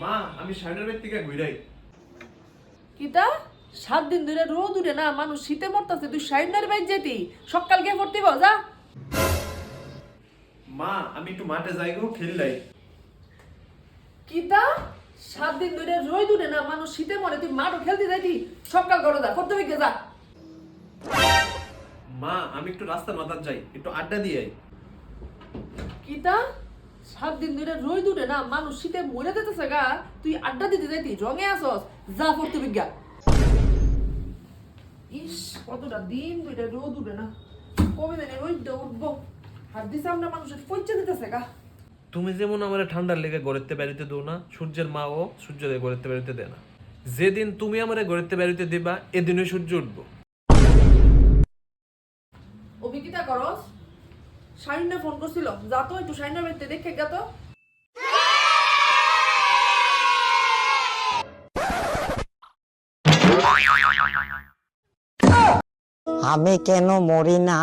মা আমি শাইনের বাড়ি থেকে ঘুরাই। কিতা 7 দিন ধরে রোদ উঠে না, মানুষ শীতে মরতাছে, তুই শাইনার বাইর যেতি সকাল গিয়ে পড়তে যা। মা আমি একটু মাঠে যাই গো, খেললাই। কিতা 7 দিন ধরে রোদ উঠে না, মানুষ শীতে মরে, তুই মাঠও খেলতে যাইতি সকাল করে যা, পড়তে গিয়ে যা। মা আমি একটু রাস্তার মাথার যাই, একটু আড্ডা দিয়ে আই। কিতা 7 দিন ধরে রোদ উঠে না, মানুষ শীতে মরে যেতেছে গা, তুই আড্ডা দিতে যাইতি, রঙে আসস, যা পড়তে বিজ্ঞা। ইস কতটা দিন দুইটা রোদ উঠে না, কবে জানি রোদটা উঠবো, হাত দিছে আমরা মানুষের পচে দিতেছে গা। তুমি যেমন আমার ঠান্ডার লেগে গড়েতে বেরিতে দো না, সূর্যের মা ও সূর্যকে গড়েতে বেরিতে দেয় না। যেদিন তুমি আমারে গড়েতে বেরিতে দিবা এদিনই সূর্য উঠবো। অভিজ্ঞতা করস, শাহিনা ফোন করছিল, যা তো একটু শাহিনার বাড়িতে দেখে গা তো। আমি কেন মরি না?